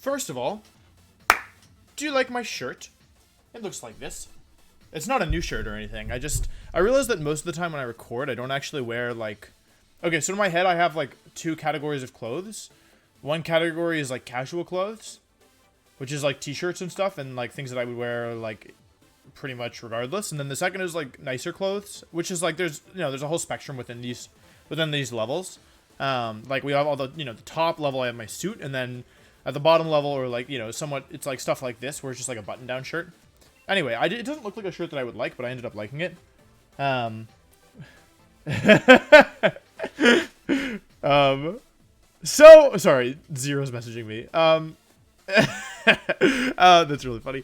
First of all, do you like my shirt? It looks like this. It's not a new shirt or anything. I realize that most of the time when I record, I don't actually wear, like... Okay, so in my head, I have, like, 2 categories of clothes. One category is, like, casual clothes, which is, like, t-shirts and stuff, and, like, things that I would wear, like, pretty much regardless. And then the second is, like, nicer clothes, which is, like, there's a whole spectrum within these levels. Like, we have all the, the top level, I have my suit, and then at the bottom level, or, like, somewhat, it's, like, stuff like this, where it's just, like, a button-down shirt. Anyway, it doesn't look like a shirt that I would like, but I ended up liking it. So, sorry, Zero's messaging me. That's really funny.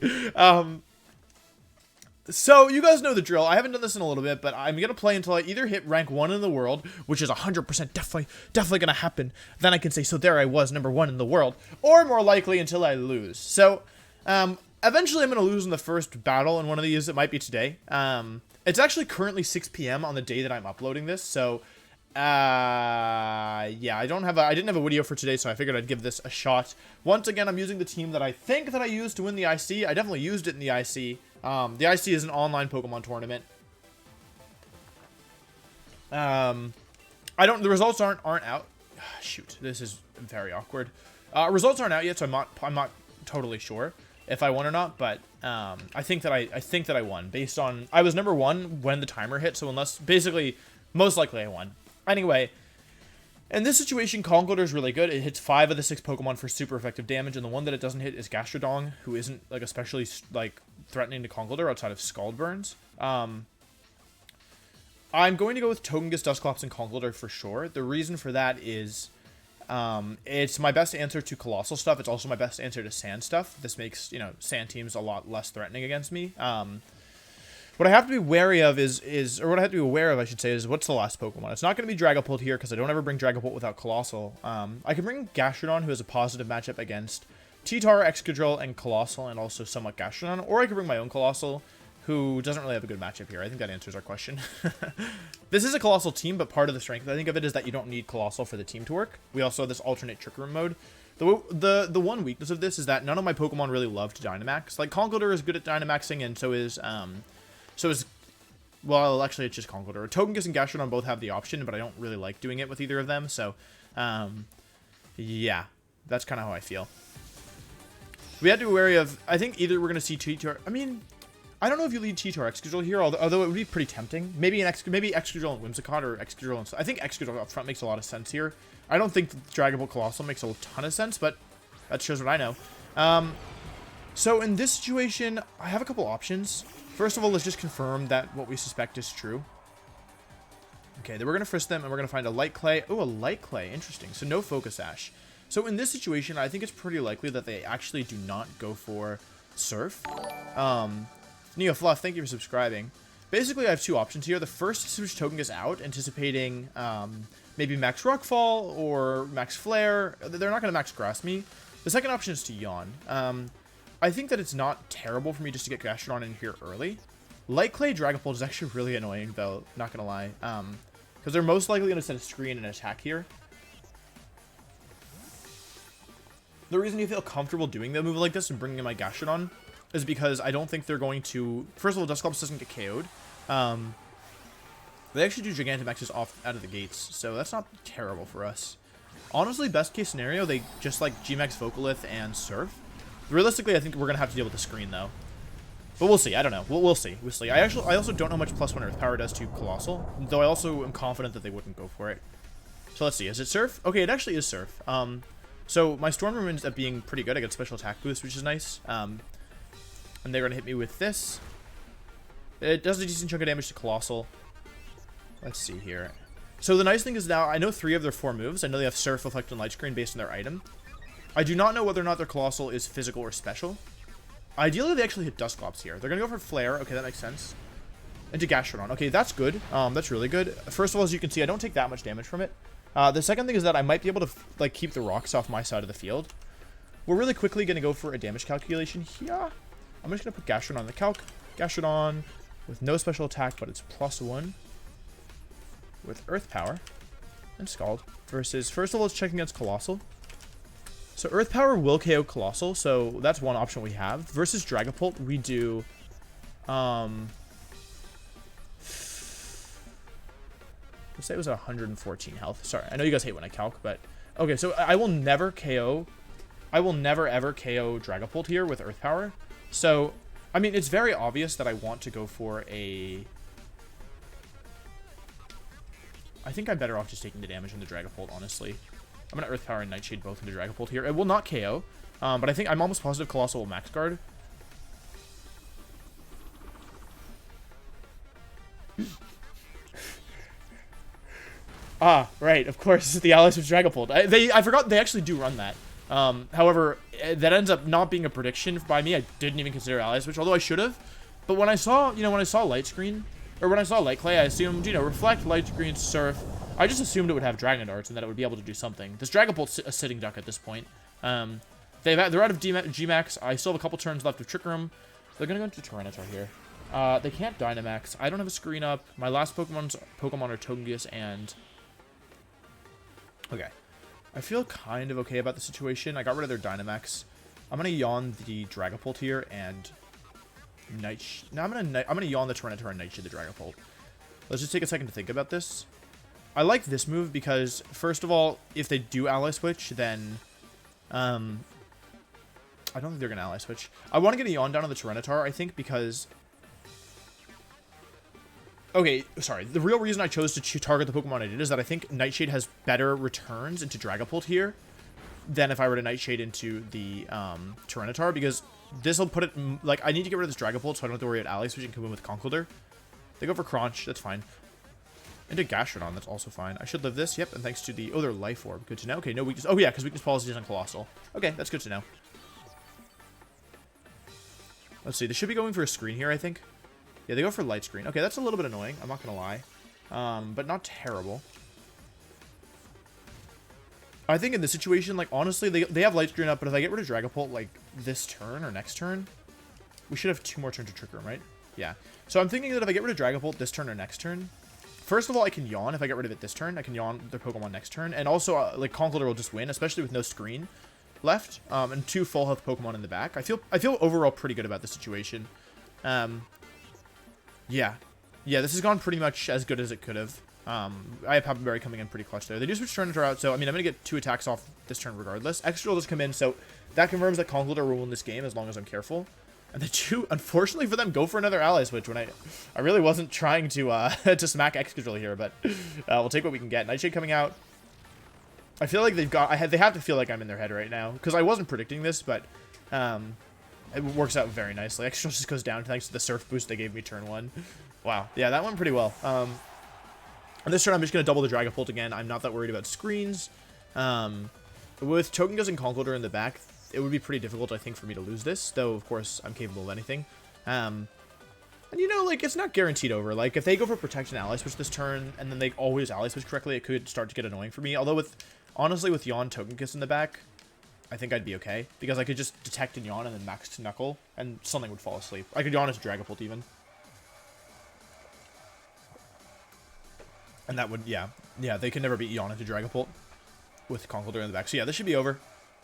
So, you guys know the drill. I haven't done this in a little bit, but I'm going to play until I either hit rank 1 in the world, which is 100% definitely going to happen. Then I can say, so there I was, number 1 in the world. Or more likely, until I lose. So, eventually I'm going to lose in the first battle in one of these. It might be today. It's actually currently 6 p.m. on the day that I'm uploading this, so... yeah, I didn't have a video for today, so I figured I'd give this a shot. Once again, I'm using the team that I think that I used to win the IC. I definitely used it in the IC. The IC is an online Pokemon tournament. The results aren't out. Shoot, this is very awkward. Results aren't out yet, so I'm not totally sure if I won or not, but I think that I won based on I was number 1 when the timer hit, so most likely I won. Anyway, in this situation, Conkeldurr is really good. It hits 5 of the 6 Pokemon for super effective damage, and the one that it doesn't hit is Gastrodon, who isn't, like, especially, like, threatening to Conkeldurr outside of Scald Burns. I'm going to go with Togekiss, Dusclops, and Conkeldurr for sure. The reason for that is, it's my best answer to Colossal stuff. It's also my best answer to Sand stuff. This makes, Sand teams a lot less threatening against me. What I have to be wary of or what I have to be aware of, I should say, is what's the last Pokemon. It's not going to be Dragapult here, because I don't ever bring Dragapult without Colossal. I can bring Gastrodon, who has a positive matchup against T-Tar, Excadrill, and Colossal, and also somewhat Gastrodon. Or I could bring my own Colossal, who doesn't really have a good matchup here. I think that answers our question. This is a Colossal team, but part of the strength, I think, of it is that you don't need Colossal for the team to work. We also have this alternate Trick Room mode. The one weakness of this is that none of my Pokemon really love to Dynamax. Like, Conkeldurr is good at Dynamaxing, and so is, well, actually, it's just Conkeldurr. Togekiss and Gastrodon both have the option, but I don't really like doing it with either of them, so, yeah, that's kind of how I feel. We had to be wary of, I think either we're going to see T-Tar, I don't know if you lead T-Tar Excadrill here, although it would be pretty tempting. Maybe Excadrill and Whimsicott, or Excadrill and... I think Excadrill up front makes a lot of sense here. I don't think Dragapult Colossal makes a ton of sense, but that shows what I know. So in this situation, I have a couple options. First of all, let's just confirm that what we suspect is true. Okay, then we're going to frisk them, and we're going to find a Light Clay. Oh, a Light Clay. Interesting. So no Focus Ash. So in this situation, I think it's pretty likely that they actually do not go for Surf. Neo Fluff, thank you for subscribing. Basically, I have 2 options here. The first is to switch Togekiss out, anticipating maybe Max Rockfall or Max Flare. They're not going to Max Grass me. The second option is to Yawn. I think that it's not terrible for me just to get Gastrodon in here early. Light Clay Dragapult is actually really annoying, though, not going to lie. Because they're most likely going to set a screen and attack here. The reason you feel comfortable doing the move like this and bringing in my Gastrodon is because I don't think they're going to... First of all, Dusclops doesn't get KO'd. They actually do Gigantamaxes out of the gates, so that's not terrible for us. Honestly, best case scenario, they just like G-Max Vocalith and Surf. Realistically, I think we're going to have to deal with the screen, though. But we'll see. I don't know. We'll see. We'll see. I also don't know how much +1 Earth Power does to Colossal, though I also am confident that they wouldn't go for it. So let's see. Is it Surf? Okay, it actually is Surf. So my Storm Room ends up being pretty good. I get special attack boost, which is nice. And they're going to hit me with this. It does a decent chunk of damage to Colossal. Let's see here. So the nice thing is now, I know 3 of their 4 moves. I know they have Surf, Reflect, and Light Screen based on their item. I do not know whether or not their Colossal is physical or special. Ideally, they actually hit Dusclops here. They're going to go for Flare. Okay, that makes sense. Into Gastrodon. Okay, that's good. That's really good. First of all, as you can see, I don't take that much damage from it. The second thing is that I might be able to, like, keep the rocks off my side of the field. We're really quickly going to go for a damage calculation here. I'm just going to put Gastrodon on the calc. Gastrodon with no special attack, but it's +1. With Earth Power and Scald. Versus, first of all, let's check against Colossal. So Earth Power will KO Colossal, so that's one option we have. Versus Dragapult, we do... let's say it was 114 health. Sorry, I know you guys hate when I calc, but... Okay, so I will never KO... I will never ever KO Dragapult here with Earth Power. So, I mean, it's very obvious that I want to go for a... I think I'm better off just taking the damage in the Dragapult, honestly. I'm going to Earth Power and Nightshade both into Dragapult here. It will not KO, but I think I'm almost positive Colossal will max guard. Ah, right, of course, the allies with Dragapult. I forgot they actually do run that. However, that ends up not being a prediction by me. I didn't even consider Ally Switch, although I should have. But when I saw, when I saw Light Screen, or when I saw Light Clay, I assumed, Reflect, Light Screen, Surf. I just assumed it would have Dragon Darts and that it would be able to do something. This Dragapult's a sitting duck at this point. They're out of G-Max. I still have a couple turns left of Trick Room. They're going to go into Tyranitar here. They can't Dynamax. I don't have a screen up. My last Pokemon are Togekiss and... Okay. I feel kind of okay about the situation. I got rid of their Dynamax. I'm going to yawn the Dragapult here and... I'm gonna yawn the Tyranitar and Nightshade the Dragapult. Let's just take a second to think about this. I like this move because, first of all, if they do Ally Switch, then... I don't think they're going to Ally Switch. I want to get a yawn down on the Tyranitar, I think, because... Okay, sorry. The real reason I chose to target the Pokemon I did is that I think Nightshade has better returns into Dragapult here than if I were to Nightshade into the Tyranitar, because this will put it... Like, I need to get rid of this Dragapult so I don't have to worry about Ally Switch and come in with Conkeldurr. They go for Crunch. That's fine. Into Gastrodon, that's also fine. I should live this. Yep, and thanks to the... Oh, they're Life Orb. Good to know. Okay, no weakness. Oh, yeah, because weakness policy is on Colossal. Okay, that's good to know. Let's see. They should be going for a screen here, I think. Yeah, they go for Light Screen. Okay, that's a little bit annoying. I'm not going to lie. But not terrible. I think in this situation, like, honestly, they have Light Screen up, but if I get rid of Dragapult, like, this turn or next turn, we should have 2 more turns to Trick Room, right? Yeah. So I'm thinking that if I get rid of Dragapult this turn or next turn... First of all, I can yawn if I get rid of it this turn. I can yawn their Pokemon next turn. And also, like, Conkeldurr will just win, especially with no screen left. And 2 full health Pokemon in the back. I feel overall pretty good about the situation. Yeah. Yeah, this has gone pretty much as good as it could have. I have Papa Berry coming in pretty clutch there. They do switch Tyranitar out, so, I mean, I'm going to get 2 attacks off this turn regardless. Extra will just come in, so that confirms that Conkeldurr will win this game as long as I'm careful. And the 2, unfortunately for them, go for another Ally Switch when I really wasn't trying to to smack Excadrill here, but we'll take what we can get. Nightshade coming out. I feel like they have to feel like I'm in their head right now, because I wasn't predicting this, but it works out very nicely. Excadrill just goes down thanks to the Surf boost they gave me turn 1. Wow. Yeah, that went pretty well. And this turn I'm just going to double the Dragapult again. I'm not that worried about screens. With Togekiss and Conkeldurr in the back, it would be pretty difficult, I think, for me to lose this, though, of course, I'm capable of anything. And, like, it's not guaranteed over. Like, if they go for Protect and Ally Switch this turn, and then they always Ally Switch correctly, it could start to get annoying for me. Although, honestly, with Yawn Togekiss in the back, I think I'd be okay. Because I could just Detect and Yawn and then Max to Knuckle, and something would fall asleep. I could Yawn as Dragapult, even. And that would, yeah. Yeah, they can never beat Yawn into Dragapult with Conkeldurr in the back. So, yeah, this should be over.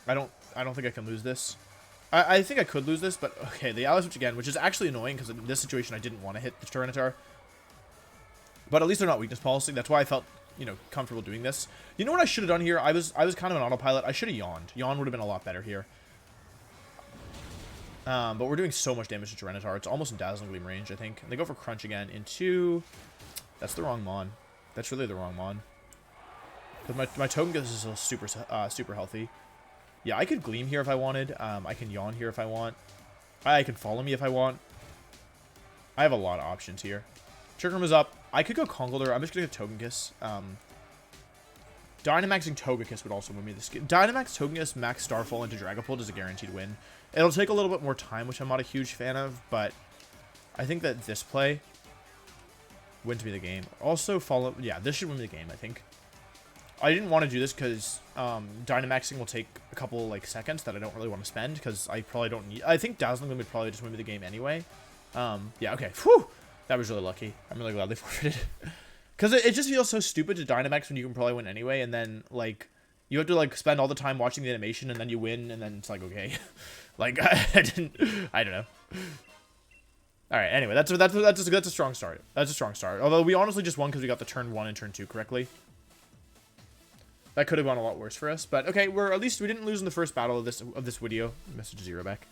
I don't think I can lose this. I think I could lose this, but okay, the Ally Switch again, which is actually annoying because in this situation I didn't want to hit the Tyranitar. But at least they're not weakness policy. That's why I felt, comfortable doing this. You know what I should have done here? I was kind of an autopilot. I should have yawned. Yawn would have been a lot better here. But we're doing so much damage to Tyranitar. It's almost in Dazzling Gleam range, I think. And they go for Crunch again into... That's the wrong Mon. That's really the wrong Mon. Because my Togekiss is still super healthy. Yeah, I could Gleam here if I wanted. I can Yawn here if I want. I can Follow Me if I want. I have a lot of options here. Trick Room is up. I could go Conkeldurr. I'm just going to go Togekiss. Dynamaxing Togekiss would also win me this game. Dynamax Togekiss Max Starfall into Dragapult is a guaranteed win. It'll take a little bit more time, which I'm not a huge fan of, but I think that this play wins me the game. Also, yeah, this should win me the game, I think. I didn't want to do this because Dynamaxing will take a couple seconds that I don't really want to spend because I probably don't need... I think Dazzling Gleam would probably just win me the game anyway. Yeah, okay. Whew! That was really lucky. I'm really glad they forfeited. Because it just feels so stupid to Dynamax when you can probably win anyway, and then, You have to like spend all the time watching the animation and then you win and then it's like, okay. Like I don't know. All right, anyway, that's a strong start. That's a strong start. Although we honestly just won because we got the turn 1 and turn 2 correctly. That could have gone a lot worse for us, but okay, at least we didn't lose in the first battle of this video. Message 0 back.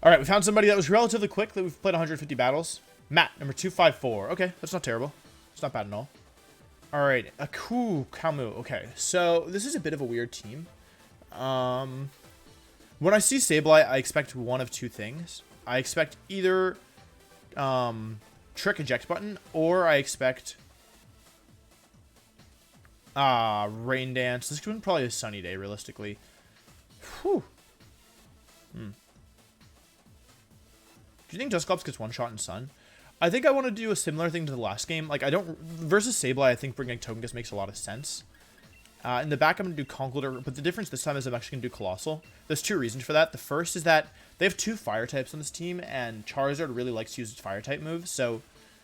All right, we found somebody that was relatively quick that we've played 150 battles. Matt, number 254. Okay, that's not terrible. It's not bad at all. All right, Aku Kamu. Okay, so this is a bit of a weird team. When I see Sableye, I expect one of two things. I expect either Trick Eject Button, or I expect Rain Dance. This could be probably a Sunny Day, realistically. Whew. Do you think Dusclops gets one shot in Sun? I think I want to do a similar thing to the last game. Like, versus Sableye, I think bringing Togekiss makes a lot of sense. In the back, I'm going to do Conkeldurr, but the difference this time is I'm actually going to do Colossal. There's two reasons for that. The first is that they have 2 fire types on this team, and Charizard really likes to use its fire type moves. So,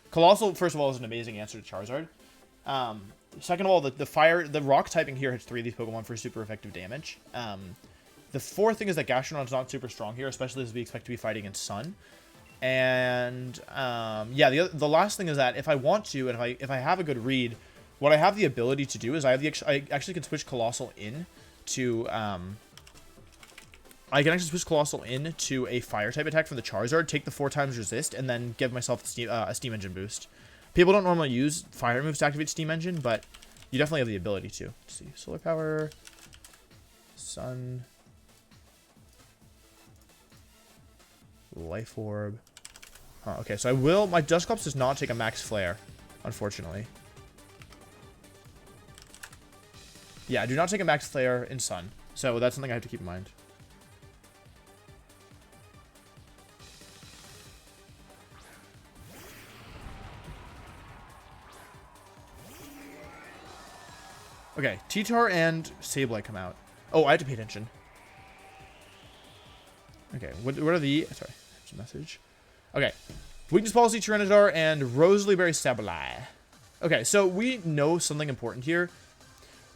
Colossal, first of all, is an amazing answer to Charizard. Second of all, the rock typing here hits 3 of these Pokemon for super effective damage. The fourth thing is that Gastrodon's not super strong here, especially as we expect to be fighting in Sun. And yeah, the last thing is that if I want to, and if I have a good read, what I have the ability to do is I actually can switch Colossal in to a fire type attack from the Charizard, take the 4 times resist, and then give myself a Steam Engine boost. People don't normally use fire moves to activate Steam Engine, but you definitely have the ability to. Let's see, Solar Power, Sun, Life Orb. Okay, so my Dusclops does not take a max flare, unfortunately. Yeah, I do not take a max flare in Sun, so that's something I have to keep in mind. Okay, T-Tar and Sableye come out. Oh, I have to pay attention. Okay, what are the... Sorry, there's a message. Okay, Weakness Policy, Tyranitar, and Rosalie Berry Sableye. Okay, so we know something important here.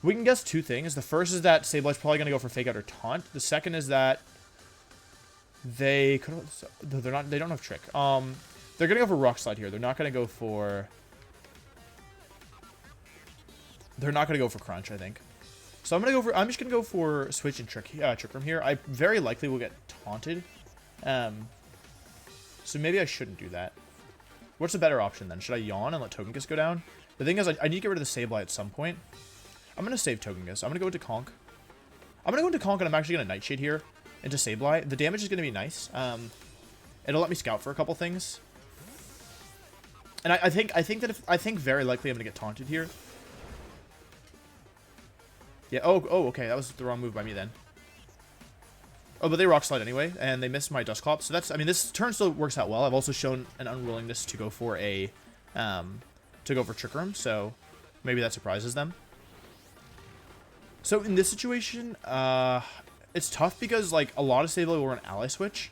We can guess 2 things. The first is that Sableye's probably going to go for Fake Out or Taunt. The second is that they don't have Trick. They're going to go for Rock Slide here. They're not going to go for... They're not going to go for Crunch, I think. So I'm just going to go for Switch and Trick Room here. I very likely will get taunted. So maybe I shouldn't do that. What's the better option then? Should I Yawn and let Togekiss go down? The thing is, I need to get rid of the Sableye at some point. I'm going to save Togekiss. I'm going to go into Conk. I'm going to go into Conk, and I'm actually going to Nightshade here into Sableye. The damage is going to be nice. It'll let me scout for a couple things. And I think very likely I'm going to get taunted here. Yeah, oh, okay, that was the wrong move by me then. Oh, but they Rock Slide anyway, and they missed my Dusclops. So that's, I mean, this turn still works out well. I've also shown an unwillingness to go for Trick Room, so maybe that surprises them. So in this situation, it's tough because, like, a lot of Sableye will run Ally Switch.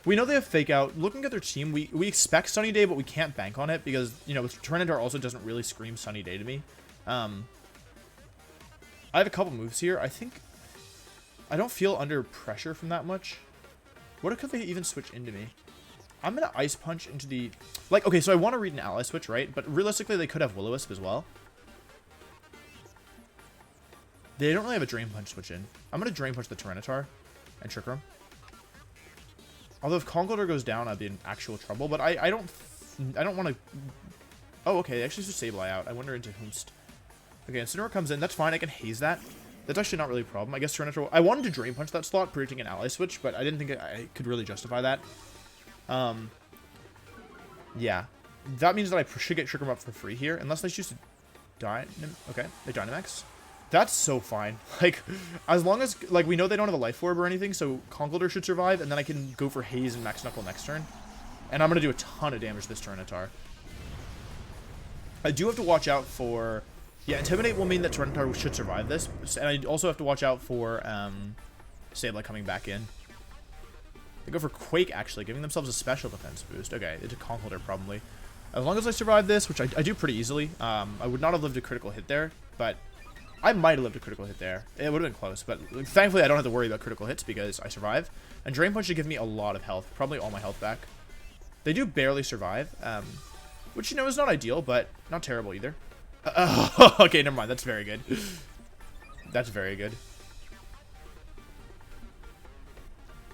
We know they have Fake Out. Looking at their team, we expect Sunny Day, but we can't bank on it because, you know, Tyranitar also doesn't really scream Sunny Day to me. I have a couple moves here. I don't feel under pressure from that much. What could they even switch into me? I'm going to Ice Punch into the... Like, okay, so I want to read an Ally Switch, right? But realistically, they could have Will-O-Wisp as well. They don't really have a Drain Punch switch in. I'm going to Drain Punch the Tyranitar and Trick Room. Although if Conkeldurr goes down, I'd be in actual trouble. But I don't want to... Oh, okay, they actually switched Sableye out. I wonder into Hoomst. Okay, Incineroar comes in. That's fine. I can haze that. That's actually not really a problem. I guess Tyranitar... I wanted to Drain Punch that slot, predicting an Ally Switch, but I didn't think I could really justify that. Yeah. That means that I should get Trick Room up for free here, unless they choose to Okay, they Dynamax. That's so fine. Like, as long as... Like, we know they don't have a Life Orb or anything, so Conkeldurr should survive, and then I can go for Haze and Max Knuckle next turn. And I'm going to do a ton of damage to this Tyranitar. I do have to watch out for... Yeah, Intimidate will mean that Tyranitar should survive this. And I also have to watch out for Sableye coming back in. They go for Quake, actually, giving themselves a special defense boost. Okay, it's a Conkeldurr, probably. As long as I survive this, which I do pretty easily, I would not have lived a critical hit there, but I might have lived a critical hit there. It would have been close, but thankfully I don't have to worry about critical hits because I survive. And Drain Punch should give me a lot of health, probably all my health back. They do barely survive, which, you know, is not ideal, but not terrible either. Okay, never mind. That's very good. That's very good.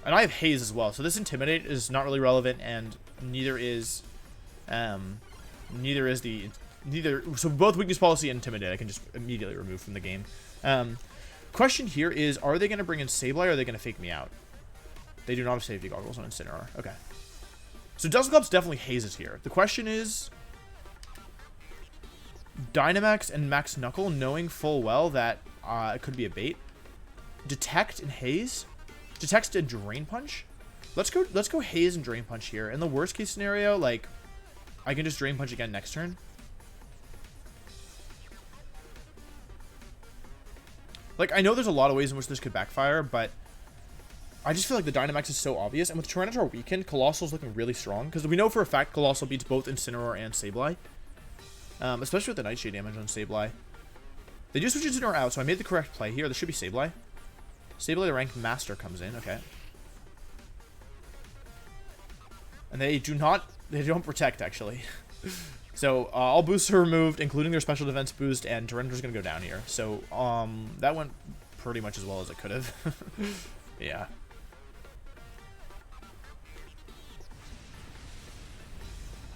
And I have Haze as well, so this Intimidate is not really relevant, and neither is so both Weakness Policy and Intimidate I can just immediately remove from the game. Question here is, are they going to bring in Sableye, or are they going to fake me out? They do not have safety goggles on Incineroar. Okay. So Dusclops definitely hazes here. The question is, Dynamax and Max Knuckle, knowing full well that it could be a bait. Detect and Haze? Detect and Drain Punch? Let's go Haze and Drain Punch here. In the worst case scenario, like, I can just Drain Punch again next turn. Like, I know there's a lot of ways in which this could backfire, but I just feel like the Dynamax is so obvious. And with Tyranitar weakened, Colossal's looking really strong. Because we know for a fact Colossal beats both Incineroar and Sableye. Especially with the Nightshade damage on Sableye. They do switch Incineroar out, so I made the correct play here. This should be Sableye. Sableye, the ranked master, comes in. Okay. And they don't protect, actually. So, all boosts are removed, including their special defense boost, and Tyranitar's going to go down here. So, that went pretty much as well as it could have. Yeah.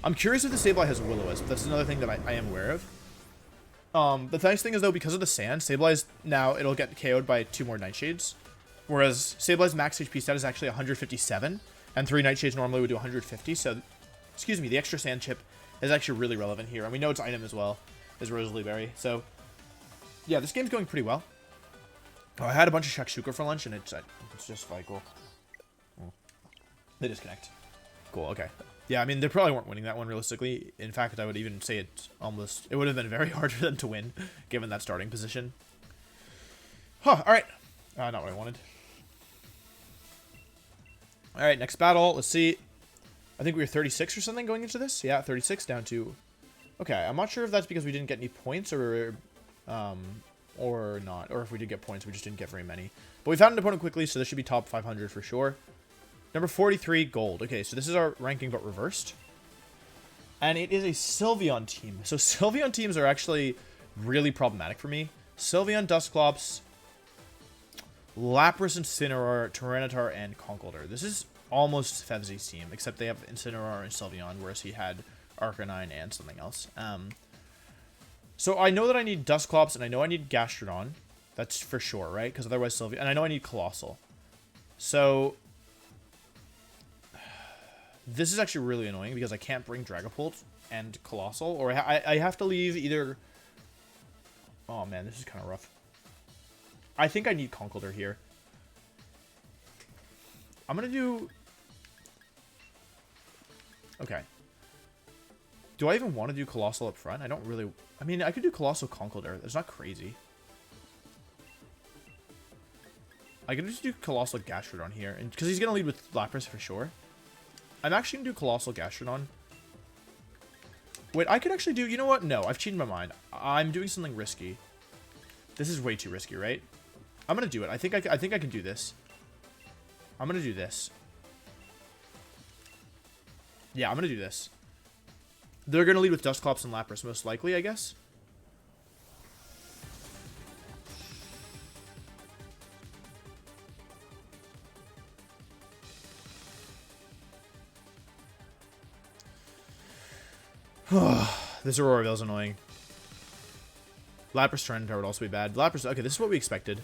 I'm curious if the Sableye has Will-O-Wisp. That's another thing that I am aware of. The nice thing is, though, because of the sand, Sableye's now, it'll get KO'd by 2 more Nightshades. Whereas Sableye's max HP stat is actually 157, and 3 Nightshades normally would do 150, so, excuse me, the extra sand chip is actually really relevant here. And we know its item as well is Rosalie Berry. So, yeah, this game's going pretty well. Oh, I had a bunch of Shakshuka for lunch, and it's just like, cool. They disconnect. Cool, okay. Yeah, I mean, they probably weren't winning that one realistically. In fact, I would even say it would have been very hard for them to win, given that starting position. Huh, alright. Not what I wanted. Alright, next battle. Let's see. I think we were 36 or something going into this. Yeah, 36 down to... Okay, I'm not sure if that's because we didn't get any points or not. Or if we did get points, we just didn't get very many. But we found an opponent quickly, so this should be top 500 for sure. Number 43, gold. Okay, so this is our ranking, but reversed. And it is a Sylveon team. So Sylveon teams are actually really problematic for me. Sylveon, Dusclops, Lapras, Incineroar, Tyranitar, and Conkeldurr. This is almost Fevzi's team, except they have Incineroar and Sylveon, whereas he had Arcanine and something else. So I know that I need Dusclops, and I know I need Gastrodon. That's for sure, right? Because otherwise Sylveon... And I know I need Colossal. So... This is actually really annoying, because I can't bring Dragapult and Colossal. Or I have to leave either... Oh, man, this is kind of rough. I think I need Conkeldurr here. I'm going to do... Okay. Do I even want to do Colossal up front? I don't really... I mean, I could do Colossal Conkeldurr. It's not crazy. I could just do Colossal Gastrodon here. And because he's going to lead with Lapras for sure. I'm actually going to do Colossal Gastrodon. Wait, I could actually do... You know what? No, I've changed my mind. I'm doing something risky. This is way too risky, right? I'm going to do it. I think I can do this. I'm going to do this. Yeah, I'm going to do this. They're going to lead with Dusclops and Lapras, most likely, I guess. This Aurora Veil's annoying. Lapras Tyranitar would also be bad. Lapras... Okay, this is what we expected.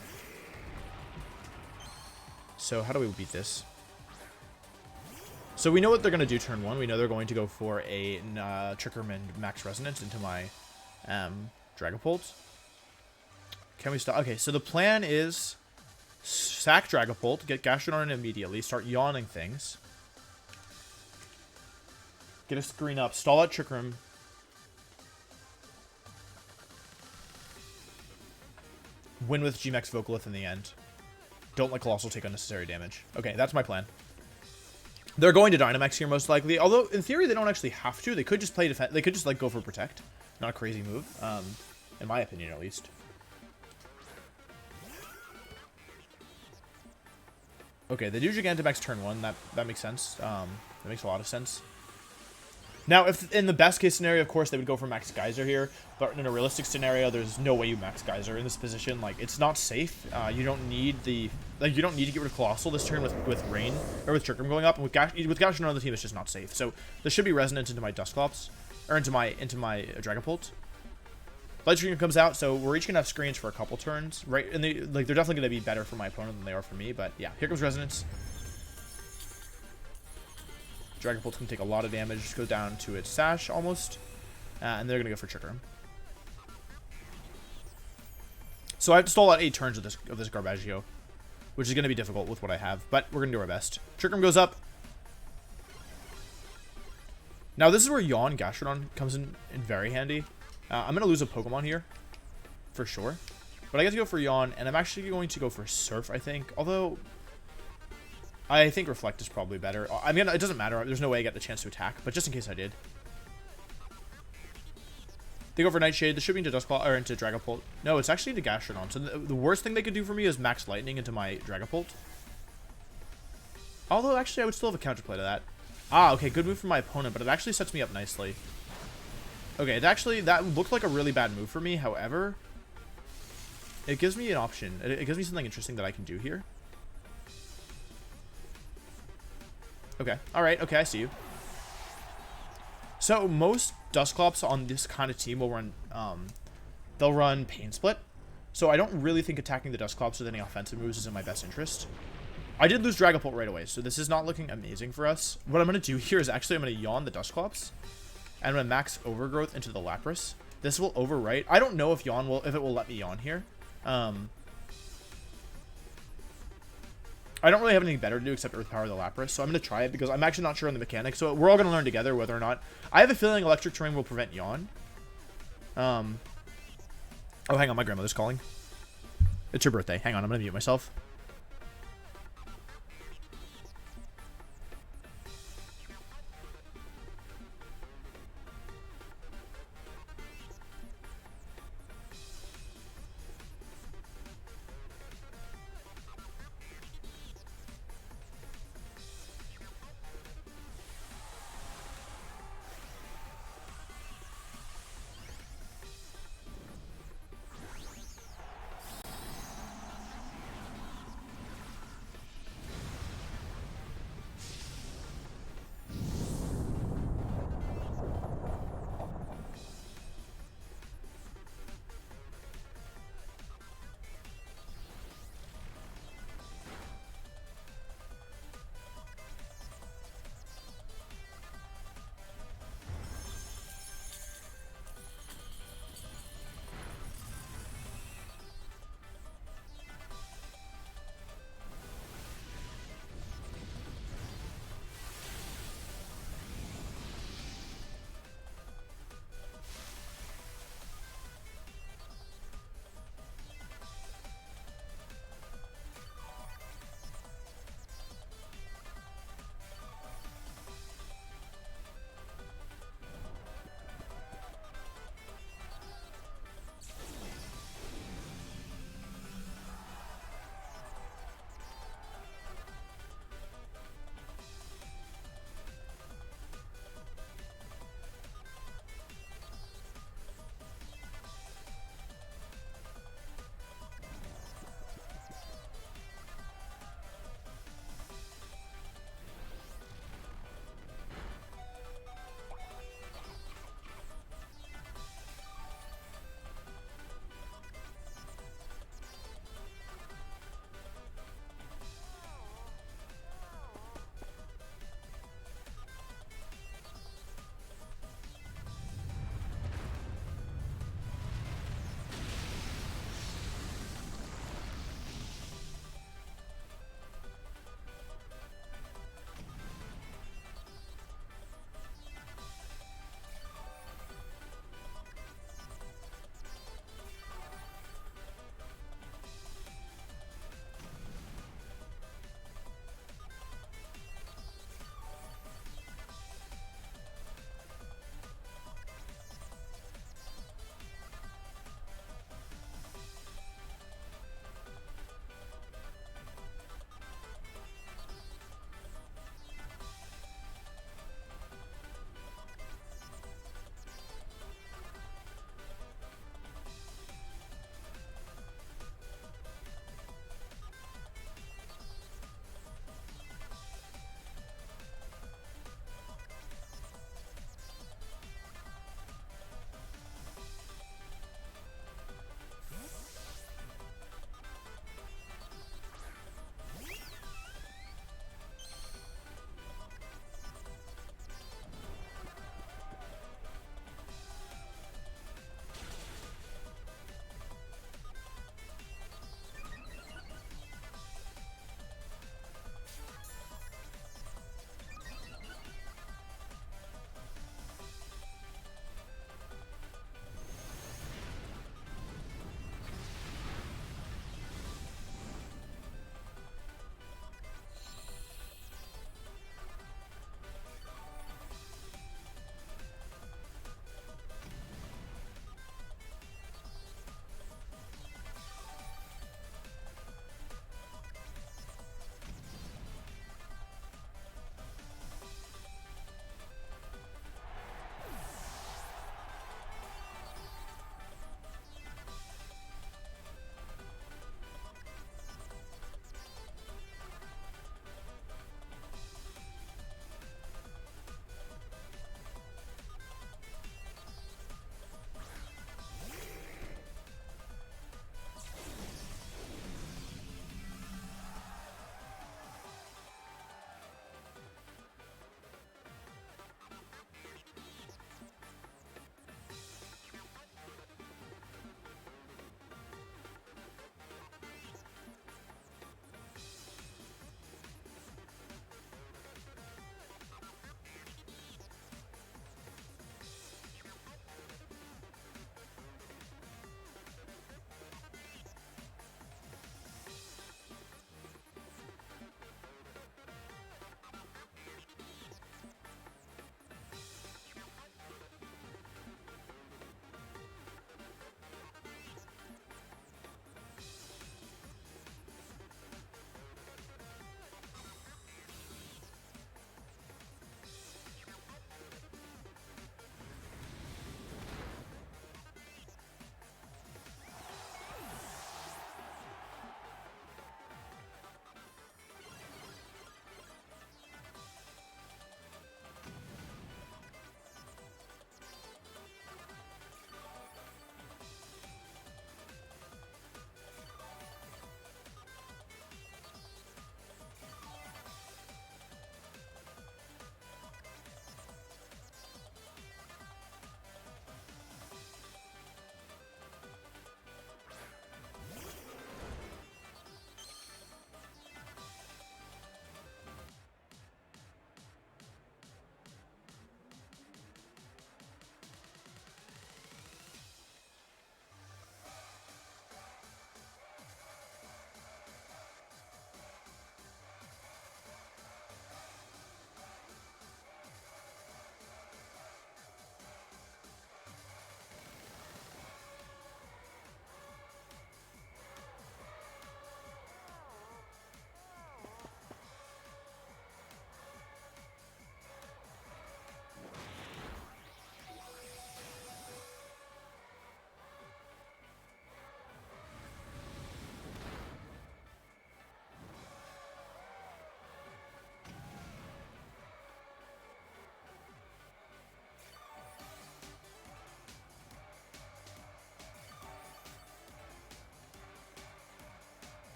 So, how do we beat this? So, we know what they're going to do turn 1. We know they're going to go for a Trick Room and Max Resonance into my Dragapult. Can we stop? Okay, so the plan is sack Dragapult, get Gastrodon immediately, start yawning things. Get a screen up, stall out Trick Room. win with G-Max Vocalith in the end. Don't let Colossal take unnecessary damage. Okay, that's my plan. They're going to Dynamax here most likely, although in theory they don't actually have to. They could just play defense. They could just like go for Protect. Not a crazy move, in my opinion at least. Okay, they do Gigantamax turn 1. That makes sense. That makes a lot of sense. Now, if in the best case scenario, of course, they would go for Max Geyser here, but in a realistic scenario, there's no way you Max Geyser in this position. Like, it's not safe. You don't need the you don't need to get rid of Colossal this turn with Rain or with Trick Room going up, and with Gashron on the team, it's just not safe. So this should be Resonance into my Dusclops or into my Dragapult. Light Screen comes out, so we're each gonna have screens for a couple turns, right? And they're definitely gonna be better for my opponent than they are for me. But yeah, here comes Resonance. Dragapult can take a lot of damage, just go down to its Sash almost, and they're gonna go for Trick Room. So I have to stall out 8 turns of this Garbaggio, which is gonna be difficult with what I have, but we're gonna do our best. Trick Room goes up. Now this is where Yawn Gastrodon comes in very handy. I'm gonna lose a Pokemon here, for sure, but I get to go for Yawn, and I'm actually going to go for Surf, I think. Although I think Reflect is probably better. I mean, it doesn't matter. There's no way I get the chance to attack, but just in case I did. They go for Nightshade. This should be into Dusclaw or into Dragapult. No, it's actually into Gastrodon. So the worst thing they could do for me is Max Lightning into my Dragapult. Although, actually, I would still have a counterplay to that. Ah, okay, good move from my opponent, but it actually sets me up nicely. Okay, that looked like a really bad move for me. However, it gives me an option. It gives me something interesting that I can do here. Okay, alright, okay, I see you. So, most Dusclops on this kind of team will run, they'll run Pain Split. So I don't really think attacking the Dusclops with any offensive moves is in my best interest. I did lose Dragapult right away, so this is not looking amazing for us. What I'm going to do here is actually I'm going to Yawn the Dusclops, and I'm going to max Overgrowth into the Lapras. This will overwrite. I don't know if it will let me Yawn here. I don't really have anything better to do except Earth Power the Lapras, so I'm going to try it because I'm actually not sure on the mechanics. So we're all going to learn together whether or not. I have a feeling Electric Terrain will prevent Yawn. Oh, hang on, my grandmother's calling. It's your birthday. Hang on, I'm going to mute myself.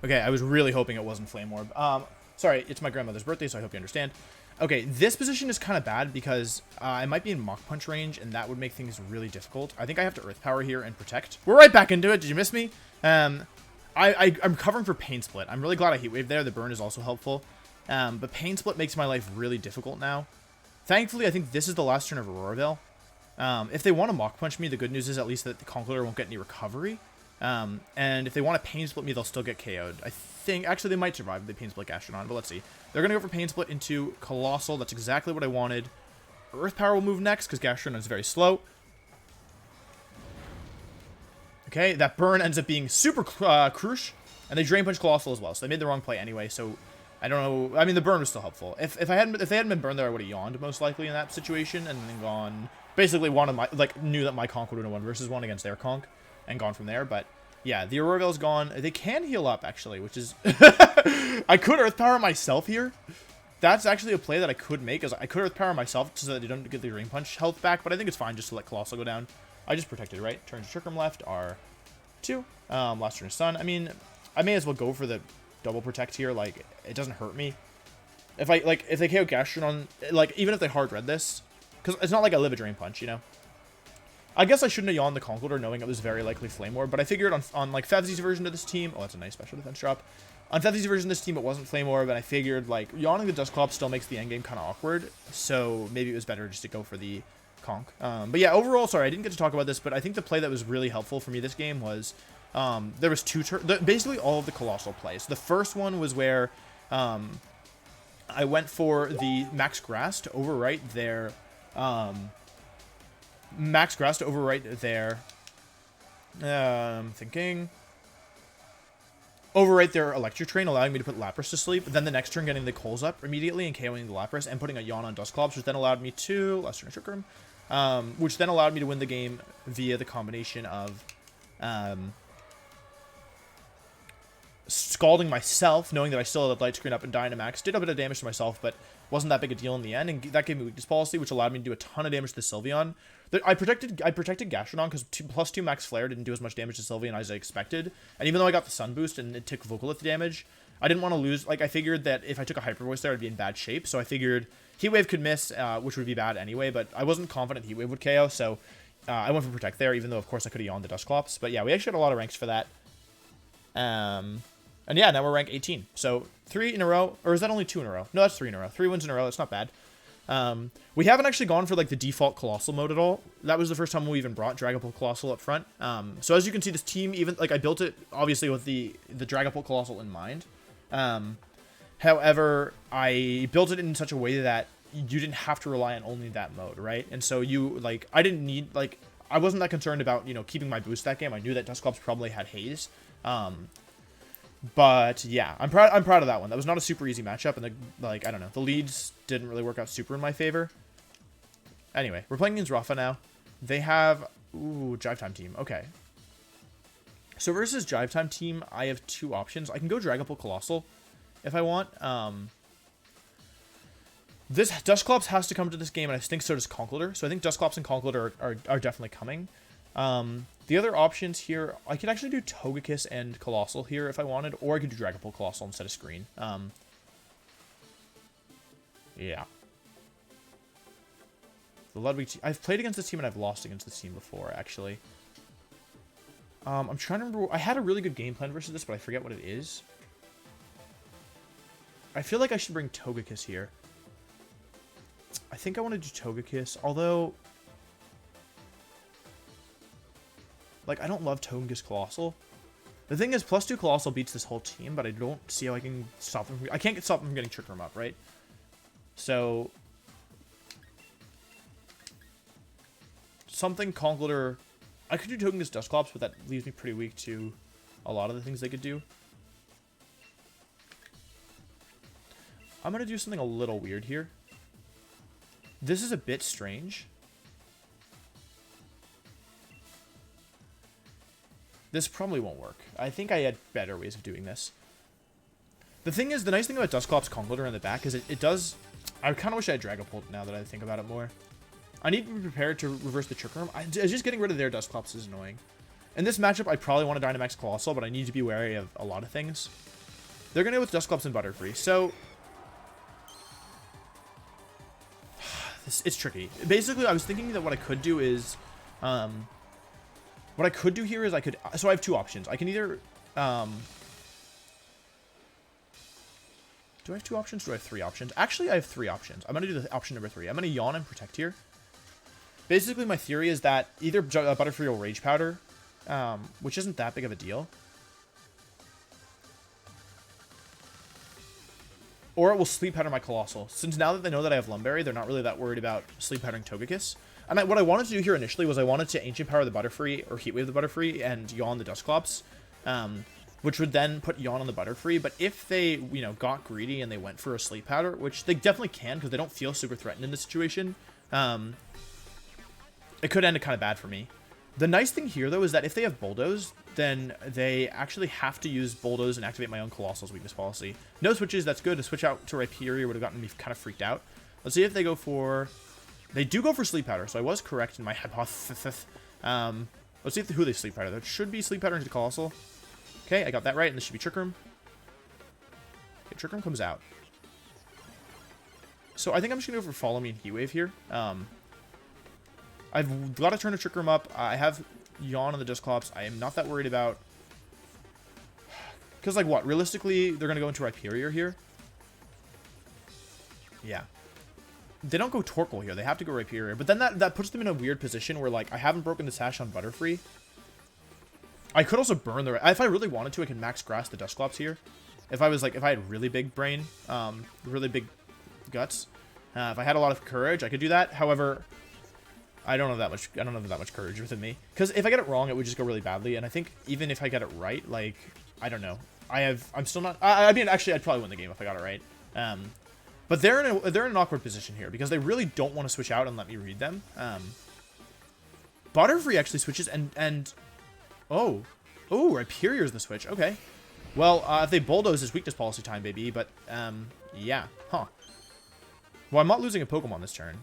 Okay, I was really hoping it wasn't Flame Orb. Sorry, it's my grandmother's birthday, so I hope you understand. Okay, this position is kind of bad because I might be in Mach Punch range, and that would make things really difficult. I think I have to Earth Power here and Protect. We're right back into it. Did you miss me? I'm covering for Pain Split. I'm really glad I Heat Wave there. The burn is also helpful. But Pain Split makes my life really difficult now. Thankfully, I think this is the last turn of Aurora Veil. If they want to Mach Punch me, the good news is at least that the Conkeldurr won't get any recovery. And if they want to Pain Split me, they'll still get KO'd. I think, actually, they might survive if they Pain Split Gastrodon, but let's see. They're going to go for Pain Split into Colossal. That's exactly what I wanted. Earth Power will move next, because Gastrodon is very slow. Okay, that burn ends up being super crush, and they Drain Punch Colossal as well, so they made the wrong play anyway, so I don't know. I mean, the burn was still helpful. If they hadn't been burned there, I would have yawned, most likely, in that situation, and then gone, basically, knew that my Conk would have won versus one against their Conk, and gone from there, but yeah, the Aurora Veil's gone. They can heal up, actually, which is... I could Earth Power myself here. That's actually a play that I could make, as I could Earth Power myself so that they don't get the Drain Punch health back, but I think it's fine just to let Colossal go down. I just protected, right? Turns Trick Room left are 2. Last turn is Sun. I mean, I may as well go for the double protect here. Like, it doesn't hurt me. If they KO Gastrodon, like, even if they hard red this, because it's not like I live a Drain Punch, you know? I guess I shouldn't have yawned the Conkeldurr knowing it was very likely Flame Orb, but I figured on like Fevzy's version of this team, oh, that's a nice special defense drop. On Fevzy's version of this team, it wasn't Flame Orb, and I figured like yawning the Dusclops still makes the endgame kind of awkward, so maybe it was better just to go for the Conk. But yeah, overall, sorry, I didn't get to talk about this, but I think the play that was really helpful for me this game was there was basically all of the Colossal plays. The first one was where I went for the Max Grass to overwrite their overwrite their Electric Train, allowing me to put Lapras to sleep. Then the next turn getting the Coals up immediately and KOing the Lapras and putting a Yawn on Dusclops, which then allowed me to last turn Trick Room, which then allowed me to win the game via the combination of scalding myself, knowing that I still had the Light Screen up and Dynamax, did a bit of damage to myself, but wasn't that big a deal in the end, and that gave me Weakness Policy, which allowed me to do a ton of damage to Sylveon. I protected Gastrodon because +2 Max Flare didn't do as much damage to Sylveon as I expected, and even though I got the Sun Boost and it took Vocalith damage, I didn't want to lose. Like, I figured that if I took a Hyper Voice there, I'd be in bad shape, so I figured Heat Wave could miss, which would be bad anyway, but I wasn't confident Heat Wave would KO, so I went for Protect there, even though, of course, I could have yawned the Dusclops. But yeah, we actually had a lot of ranks for that. And yeah, now we're rank 18. So 3 in a row, or is that only 2 in a row? No, that's 3 in a row. 3 wins in a row. That's not bad. We haven't actually gone for like the default Colossal mode at all. That was the first time we even brought Dragapult Colossal up front. So as you can see, this team, even like I built it obviously with the Dragapult Colossal in mind. However, I built it in such a way that you didn't have to rely on only that mode, right? And so I didn't need, like, I wasn't that concerned about, you know, keeping my boost that game. I knew that Dusclops probably had Haze. But yeah, I'm proud of that one. That was not a super easy matchup, and I don't know, the leads didn't really work out super in my favor. Anyway, we're playing against Rafa now. They have Jive Time team. Okay. So versus Jive Time team, I have 2 options. I can go Dragapult Colossal if I want. This Dusclops has to come to this game, and I think so does Conkeldurr. So I think Dusclops and Conkeldurr are definitely coming. The other options here, I could actually do Togekiss and Colossal here if I wanted, or I could do Dragapult Colossal instead of Screen. Yeah. The Ludwig team, I've played against this team and I've lost against this team before, actually. I'm trying to remember, I had a really good game plan versus this, but I forget what it is. I feel like I should bring Togekiss here. I think I want to do Togekiss, although... Like, I don't love Togekiss Colossal. The thing is, +2 Colossal beats this whole team, but I don't see how I can stop them. I can't stop them from getting Trick Room up, right? So... something Conkeldurr... I could do Togekiss Dusclops, but that leaves me pretty weak to a lot of the things they could do. I'm going to do something a little weird here. This is a bit strange. This probably won't work. I think I had better ways of doing this. The thing is, the nice thing about Dusclops Conkeldurr in the back is it does... I kind of wish I had Dragapult now that I think about it more. I need to be prepared to reverse the Trick Room. Just getting rid of their Dusclops is annoying. In this matchup, I probably want to Dynamax Colossal, but I need to be wary of a lot of things. They're going to go with Dusclops and Butterfree. So, it's tricky. Basically, I was thinking that what I could do is, what I could do here is I could, so I have two options. I can either, do I have two options? Do I have three options? Actually, I have three options. I'm going to do the option number 3. I'm going to Yawn and Protect here. Basically, my theory is that either Butterfree will Rage Powder, which isn't that big of a deal, or it will Sleep Powder my Colossal. Since now that they know that I have Lumberry, they're not really that worried about Sleep Powdering Togekiss. And what I wanted to do here initially was I wanted to Ancient Power the Butterfree, or Heat Wave the Butterfree, and Yawn the Dusclops, which would then put Yawn on the Butterfree. But if they, you know, got greedy and they went for a Sleep Powder, which they definitely can because they don't feel super threatened in this situation, it could end kind of bad for me. The nice thing here, though, is that if they have Bulldoze, then they actually have to use Bulldoze and activate my own Colossal's weakness policy. No switches, that's good. A switch out to Rhyperior would have gotten me kind of freaked out. Let's see if they go for... They do go for Sleep Powder, so I was correct in my hypothesis. Let's see who they Sleep Powder. That should be Sleep Powder into Colossal. Okay, I got that right, and this should be Trick Room. Okay, Trick Room comes out. So I think I'm just going to go for Follow Me and Heat Wave here. I've got to turn a Trick Room up. I have Yawn on the Dusclops. I am not that worried about... Because, like, what? Realistically, they're going to go into Rhyperior here. Yeah. They don't go Torkoal here. They have to go Rhyperior. But then that puts them in a weird position where, like, I haven't broken the sash on Butterfree. I could also burn the... If I really wanted to, I can Max Grass the Dusclops here. If I was, like, if I had really big brain, really big guts. If I had a lot of courage, I could do that. However... I don't have that much courage within me. Because if I get it wrong, it would just go really badly. And I think even if I get it right, like, I don't know. I'm still not... I mean, actually, I'd probably win the game if I got it right. But they're in an awkward position here because they really don't want to switch out and let me read them. Butterfree actually switches and oh, Rhyperior's the switch. Okay. Well, if they Bulldoze, is weakness policy time, baby. But, yeah. Huh. Well, I'm not losing a Pokemon this turn.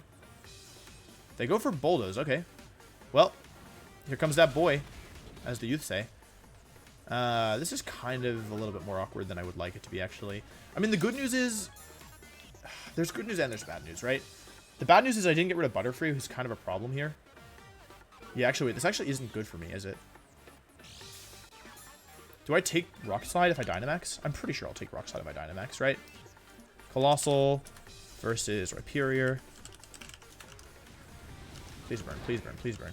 They go for Bulldoze. Okay. Well, here comes that boy, as the youth say. This is kind of a little bit more awkward than I would like it to be, actually. I mean, the good news is... There's good news and there's bad news, right? The bad news is I didn't get rid of Butterfree, who's kind of a problem here. Yeah, actually, wait. This actually isn't good for me, is it? Do I take Rock Slide if I Dynamax? I'm pretty sure I'll take Rock Slide if I Dynamax, right? Colossal versus Rhyperior. Please burn, please burn, please burn.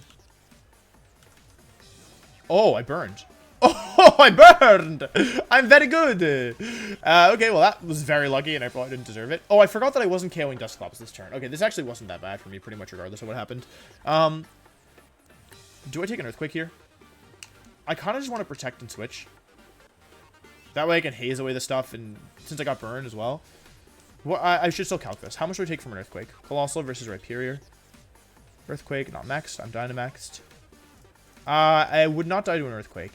Oh, I burned. Oh, I burned! I'm very good! Okay, well, that was very lucky, and I probably didn't deserve it. Oh, I forgot that I wasn't KOing Dusclops this turn. Okay, this actually wasn't that bad for me, pretty much regardless of what happened. Do I take an Earthquake here? I kind of just want to protect and switch. That way I can haze away the stuff, and since I got burned as well. Well, I should still calc this. How much do I take from an Earthquake? Colossal versus Rhyperior. Earthquake, not maxed. I'm Dynamaxed. I would not die to an Earthquake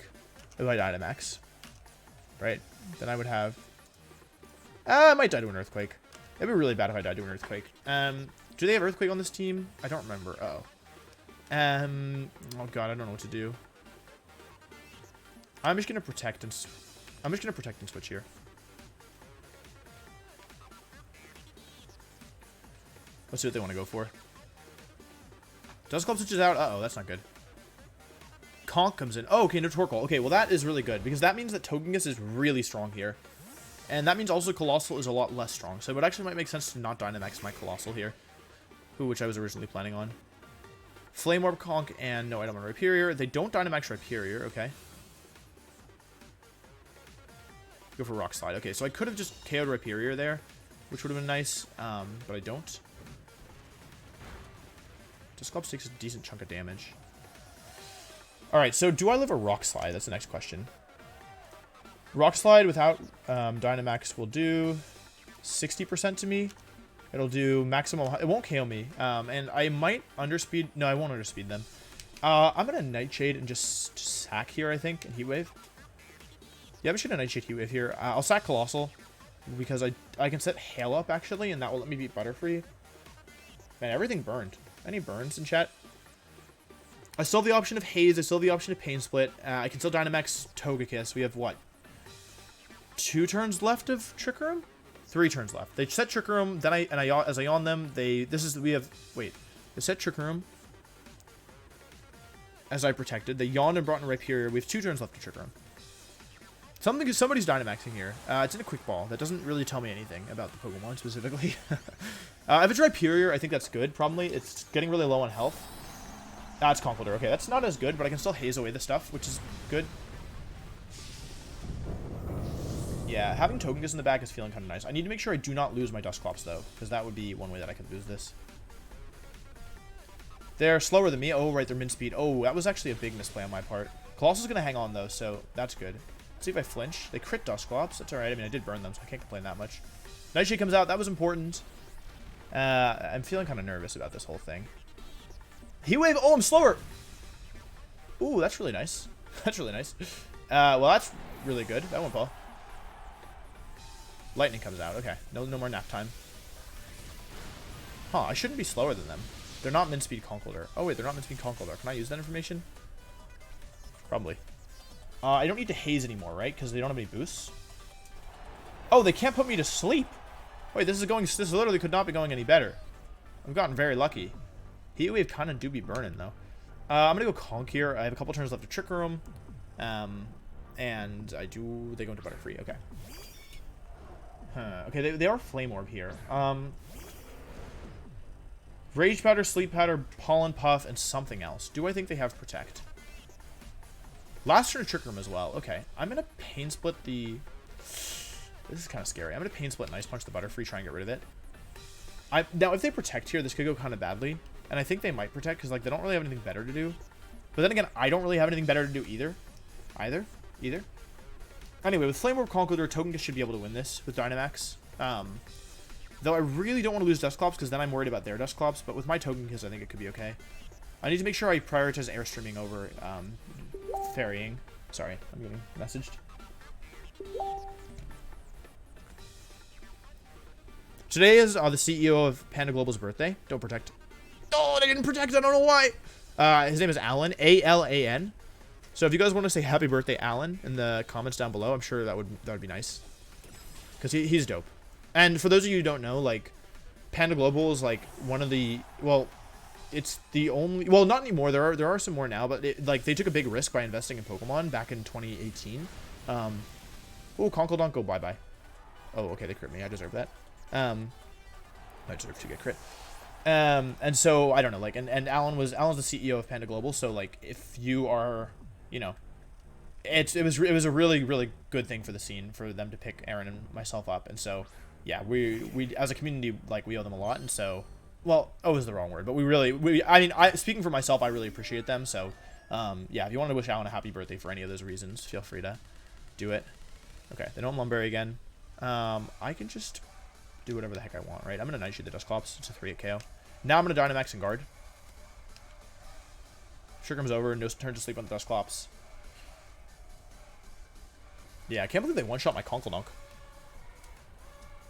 if I Dynamax. Right? Then I would have... I might die to an Earthquake. It'd be really bad if I died to an Earthquake. Do they have Earthquake on this team? I don't remember. Oh. Oh god, I don't know what to do. I'm just gonna protect and switch here. Let's see what they want to go for. Dusclops switches out. Uh-oh, that's not good. Conk comes in. Oh, okay, no Torkoal. Okay, well, that is really good, because that means that Togekiss is really strong here. And that means also Colossal is a lot less strong. So it actually might make sense to not Dynamax my Colossal here. Which I was originally planning on. Flame Orb, Conk, and no, I don't want Rhyperior. They don't Dynamax Rhyperior. Okay. Go for Rock Slide. Okay, so I could have just KO'd Rhyperior there, which would have been nice, but I don't. Dusclops takes a decent chunk of damage. Alright, so do I live a Rock Slide? That's the next question. Rock Slide without Dynamax will do 60% to me. It'll do maximum... It won't KO me. And I might underspeed... No, I won't underspeed them. I'm going to Nightshade and just sack here, I think, and Heat Wave. Yeah, I'm just going to Nightshade Heat Wave here. I'll sack Colossal because I can set Hail up, actually, and that will let me beat Butterfree. Man, everything burned. Any burns in chat? I still have the option of Haze. I still have the option of Pain Split. I can still Dynamax Togekiss. We have, what? 2 turns left of Trick Room? 3 turns left. They set Trick Room, then as I yawn them, they set Trick Room. As I protected, they yawned and brought in Rhyperior. We have 2 turns left to Trick Room. Somebody's Dynamaxing here. It's in a Quick Ball. That doesn't really tell me anything about the Pokemon specifically. If it's Rhyperior, I think that's good. Probably it's getting really low on health. It's Conkeldurr. Okay, that's not as good, but I can still haze away the stuff, which is good. Yeah, having Togekiss in the back is feeling kind of nice. I need to make sure I do not lose my Dusclops, though, because that would be one way that I could lose this. They're slower than me. Oh, right, they're min speed. Oh, that was actually a big misplay on my part. Colossus is going to hang on, though, so that's good. Let's see if I flinch. They crit Dusclops. That's alright. I mean, I did burn them, so I can't complain that much. Nightshade comes out. That was important. I'm feeling kind of nervous about this whole thing. Heat Wave. Oh, I'm slower. Ooh, that's really nice. That's really nice. Well, that's really good. That went well. Lightning comes out. Okay. No more nap time. Huh, I shouldn't be slower than them. They're not min-speed Conkeldurr. Oh, wait, they're not min-speed Conkeldurr. Can I use that information? Probably. I don't need to haze anymore, right? Because they don't have any boosts. Oh, they can't put me to sleep. Wait, this literally could not be going any better. I've gotten very lucky. Heat Wave kind of do be burning, though. I'm going to go Conk here. I have a couple turns left to Trick Room. And they go into Butterfree. Okay. Okay, they are Flame Orb here. Rage Powder, Sleep Powder, Pollen Puff, and something else. Do I think they have Protect? Last turn Trick Room as well. Okay, I'm going to Pain Split the... This is kind of scary. I'm going to Pain Split and Ice Punch the Butterfree, try and get rid of it. Now, if they Protect here, this could go kind of badly. And I think they might Protect, because like they don't really have anything better to do. But then again, I don't really have anything better to do either. Either. Anyway, with Flame Orb Conkeldurr, Togekiss should be able to win this with Dynamax. Though I really don't want to lose Dusclops, because then I'm worried about their Dusclops. But with my Togekiss, I think it could be okay. I need to make sure I prioritize Airstreaming over Ferrying. Sorry, I'm getting messaged. Today is the CEO of Panda Global's birthday. Don't protect. Oh, they didn't protect. I don't know why. His name is Alan. A-L-A-N. So if you guys want to say happy birthday, Alan, in the comments down below, I'm sure that would be nice. Because he's dope. And for those of you who don't know, like, Panda Global is like one of the, well, it's the only, well, not anymore. There are some more now, but like they took a big risk by investing in Pokemon back in 2018. Oh, Conkeldurr, go bye-bye. Oh, okay, they crit me. I deserve that. I deserve to get crit. And so I don't know, like, and Alan's the CEO of Panda Global, so like if you are, you know, it was a really good thing for the scene for them to pick Aaron and myself up, and so yeah, we as a community, like, we owe them a lot, and so, well, owe is the wrong word, but I mean, speaking for myself, I really appreciate them, so yeah, if you want to wish Alan a happy birthday for any of those reasons, feel free to do it. Okay, they don't Lumberry again. I can just do whatever the heck I want, right? I'm gonna Nightshade the Dusclops. It's a 3-hit KO. Now I'm gonna Dynamax and Guard. Sugar's over. No turn to sleep on the Dusclops. Yeah, I can't believe they one-shot my Conkeldurr.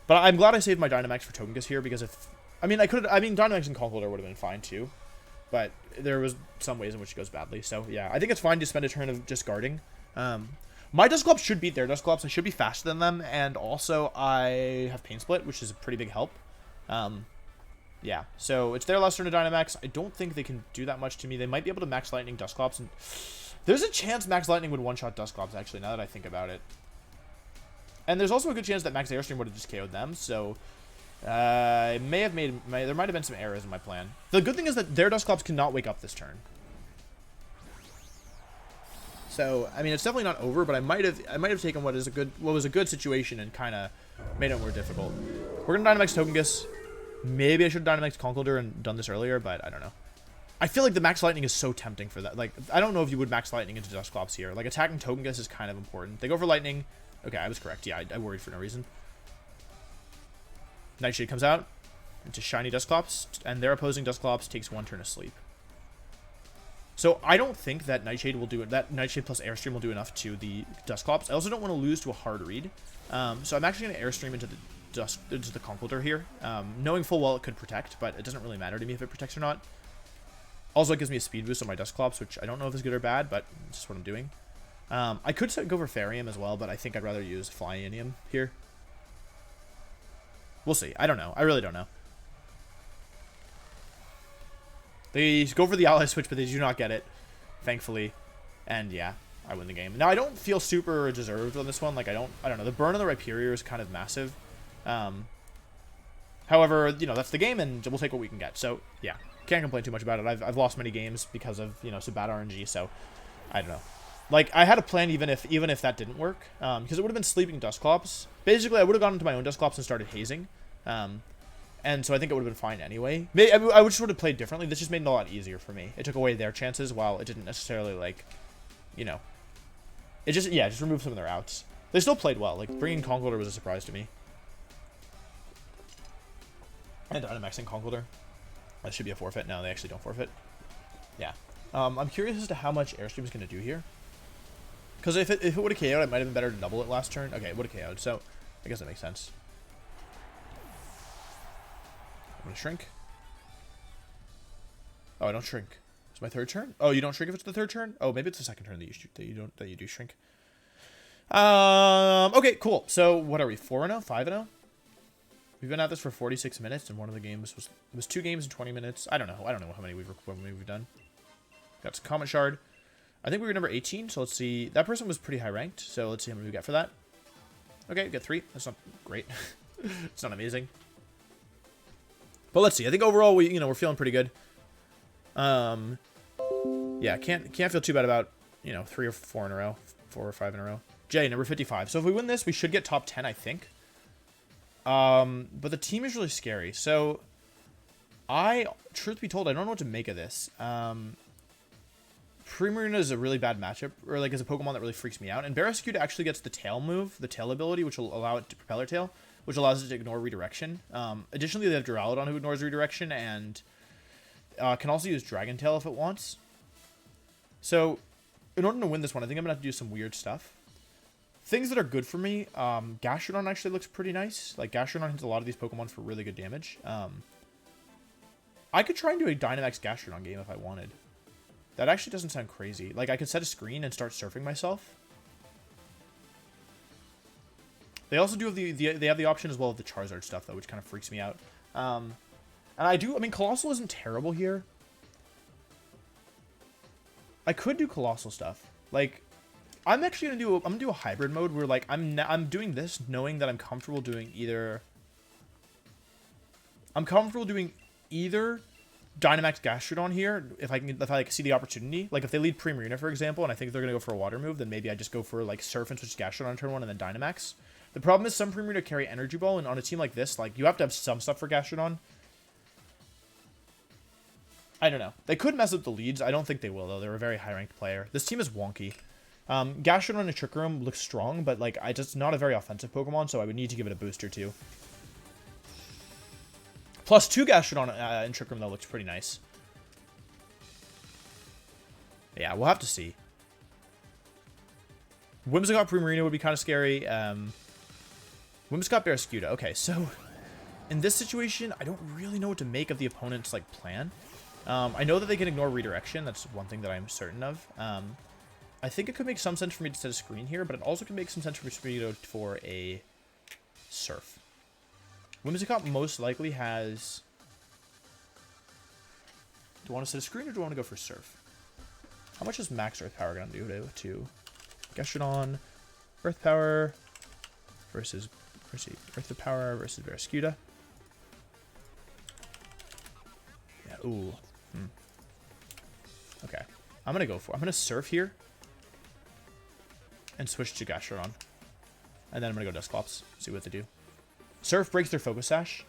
But I'm glad I saved my Dynamax for Togekiss here, because if... I mean, Dynamax and Conkeldurr would have been fine, too. But there was some ways in which it goes badly. So, yeah, I think it's fine to spend a turn of just guarding. My Dusclops should beat their Dusclops. I should be faster than them. And also, I have Pain Split, which is a pretty big help. Yeah, so it's their last turn to Dynamax. I don't think they can do that much to me. They might be able to Max Lightning Dusclops. And there's a chance Max Lightning would one-shot Dusclops, actually, now that I think about it. And there's also a good chance that Max Airstream would have just KO'd them, so... there might have been some errors in my plan. The good thing is that their Dusclops cannot wake up this turn. So, I mean, it's definitely not over, but I might have taken what was a good situation and kind of made it more difficult. We're gonna Dynamax Togekiss. Maybe I should have Dynamax Conkeldurr and done this earlier, but I don't know. I feel like the Max Lightning is so tempting for that. Like, I don't know if you would Max Lightning into Dusclops here. Like, attacking Togekiss is kind of important. They go for Lightning. Okay, I was correct. Yeah, I worried for no reason. Nightshade comes out into Shiny Dusclops, and their opposing Dusclops takes 1 turn of sleep. So I don't think that Nightshade will do it. That Nightshade plus Airstream will do enough to the Dusclops. I also don't want to lose to a hard read. So I'm actually going to Airstream into the Conkeldurr here, knowing full well it could protect, but it doesn't really matter to me if it protects or not. Also, it gives me a speed boost on my Dusclops, which I don't know if is good or bad, but it's just what I'm doing. I could go for Farium as well, but I think I'd rather use Flyinium here. We'll see. I don't know. I really don't know. They go for the ally switch, but they do not get it, thankfully. And yeah, I win the game. Now, I don't feel super deserved on this one. Like, I don't know. The burn on the Rhyperior is kind of massive. However, you know, that's the game, and we'll take what we can get. So, yeah, can't complain too much about it. I've lost many games because of, you know, some bad RNG, so I don't know. Like, I had a plan even if that didn't work, because it would have been Sleeping Dusclops. Basically, I would have gone into my own Dusclops and started hazing. And so I think it would have been fine anyway. Maybe I would just would have played differently. This just made it a lot easier for me. It took away their chances while it didn't necessarily, like, you know. It just, yeah, just removed some of their outs. They still played well. Like, bringing Conkeldurr was a surprise to me. And Dynamaxing Conkeldurr. That should be a forfeit. No, they actually don't forfeit. Yeah. I'm curious as to how much Airstream is going to do here. Because if it would have KO'd, it might have been better to double it last turn. Okay, it would have KO'd, so I guess that makes sense. I'm going to shrink. Oh, I don't shrink. It's my third turn? Oh, you don't shrink if it's the third turn? Oh, maybe it's the second turn that you do shrink. Okay, cool. So, what are we? 4-0? 5-0? We've been at this for 46 minutes, and one of the games was 2 games in 20 minutes. I don't know how many we've done. Got some Comet Shard. I think we were number 18, so let's see. That person was pretty high ranked, so let's see how many we get for that. Okay, we get 3. That's not great. It's not amazing. But let's see. I think overall we're feeling pretty good. Yeah, can't feel too bad about, 3 or 4 in a row, 4 or 5 in a row. Jay, number 55. So if we win this, we should get top 10, I think. But the team is really scary. So truth be told, I don't know what to make of this. Primarina is a really bad matchup, or like is a Pokemon that really freaks me out. And Barraskewda actually gets the tail move, the tail ability, which will allow it to Propeller Tail, which allows it to ignore redirection. Additionally, they have Duraludon who ignores redirection, and can also use Dragon Tail if it wants. So, in order to win this one, I think I'm going to have to do some weird stuff. Things that are good for me, Gastrodon actually looks pretty nice. Like, Gastrodon hits a lot of these Pokemon for really good damage. I could try and do a Dynamax Gastrodon game if I wanted. That actually doesn't sound crazy. Like, I could set a screen and start surfing myself. They also do have they have the option as well of the Charizard stuff, though, which kind of freaks me out. And I mean, Colossal isn't terrible here. I could do Colossal stuff. Like, I'm actually gonna do a hybrid mode where, like, I'm doing this knowing that I'm comfortable doing either Dynamax Gastrodon here if I see the opportunity. Like, if they lead Primarina, for example, and I think they're gonna go for a water move, then maybe I just go for, like, Surf and switch Gastrodon turn 1 and then Dynamax. The problem is some Primarina carry Energy Ball, and on a team like this, like, you have to have some stuff for Gastrodon. I don't know. They could mess up the leads. I don't think they will, though. They're a very high-ranked player. This team is wonky. Gastrodon and Trick Room looks strong, but, like, it's not a very offensive Pokemon, so I would need to give it a boost or two. Plus 2 Gastrodon in Trick Room, though, looks pretty nice. Yeah, we'll have to see. Whimsicott Primarina would be kind of scary. Whimsicott Barraskewda. Okay, so in this situation, I don't really know what to make of the opponent's, like, plan. I know that they can ignore redirection. That's one thing that I'm certain of. I think it could make some sense for me to set a screen here, but it also could make some sense for me to go for a Surf. Whimsicott most likely has... Do I want to set a screen or do I want to go for Surf? How much is max Earth Power going to do to Gastrodon, Earth Power versus... Let's see, Earth Power versus Barraskewda. Yeah, ooh. Okay. I'm going to Surf here. And switch to Gastrodon. And then I'm going to go Dusclops. See what they do. Surf breaks their Focus Sash.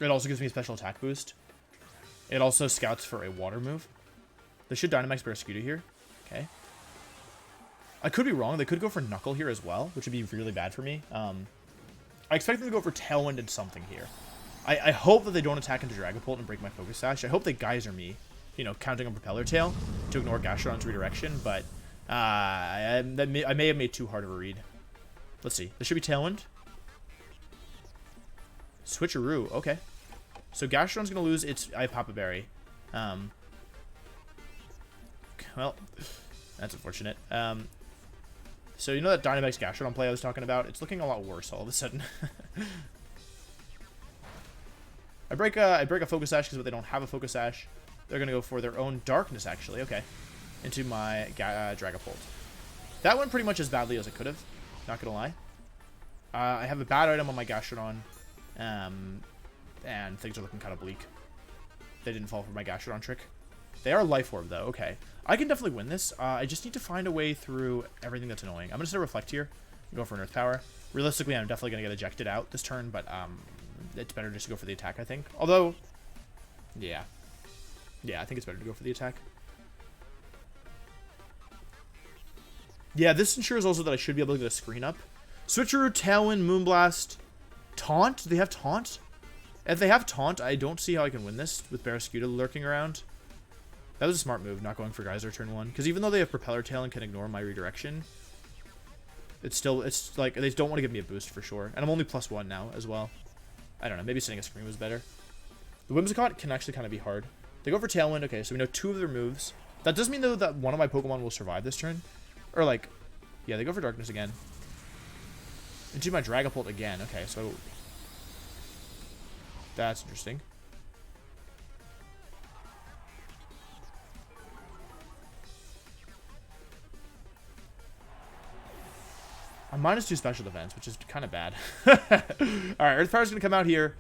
It also gives me a special attack boost. It also scouts for a water move. They should Dynamax Barraskewda here. Okay. I could be wrong. They could go for Knuckle here as well, which would be really bad for me. I expect them to go for Tailwind and something here. I hope that they don't attack into Dragapult and break my Focus Sash. I hope they Geyser me, counting on Propeller Tail to ignore Gastrodon's redirection, but I may have made too hard of a read. Let's see. This should be Tailwind. Switcheroo. Okay. So Gastrodon's going to lose its Papa Berry. Well, That's unfortunate. So you know that Dynamax Gastrodon play I was talking about? It's looking a lot worse all of a sudden. I break a Focus Sash because they don't have a Focus Sash. They're going to go for their own Darkness, actually. Okay. Into my Dragapult. That went pretty much as badly as it could have. Not going to lie. I have a bad item on my Gastrodon. And things are looking kind of bleak. They didn't fall for my Gastrodon trick. They are Life Orb, though. Okay. I can definitely win this. I just need to find a way through everything that's annoying. I'm going to set a Reflect here. Go for an Earth Power. Realistically, I'm definitely going to get ejected out this turn, but it's better just to go for the attack, I think. Although, yeah. Yeah, I think it's better to go for the attack. Yeah, this ensures also that I should be able to get a screen up. Switcheroo, Tailwind, Moonblast, Taunt? Do they have Taunt? If they have Taunt, I don't see how I can win this with Barraskewda lurking around. That was a smart move, not going for Geyser turn 1. Because even though they have Propeller Tail and can ignore my redirection, it's like, they don't want to give me a boost for sure. And I'm only +1 now as well. I don't know, maybe sending a screen was better. The Whimsicott can actually kind of be hard. They go for Tailwind, okay, so we know 2 of their moves. That does mean, though, that one of my Pokemon will survive this turn. Or, like, yeah, they go for Darkness again. Into my Dragapult again, okay, so that's interesting. I'm -2 special defense, which is kind of bad. Alright, Earth Power's going to come out here.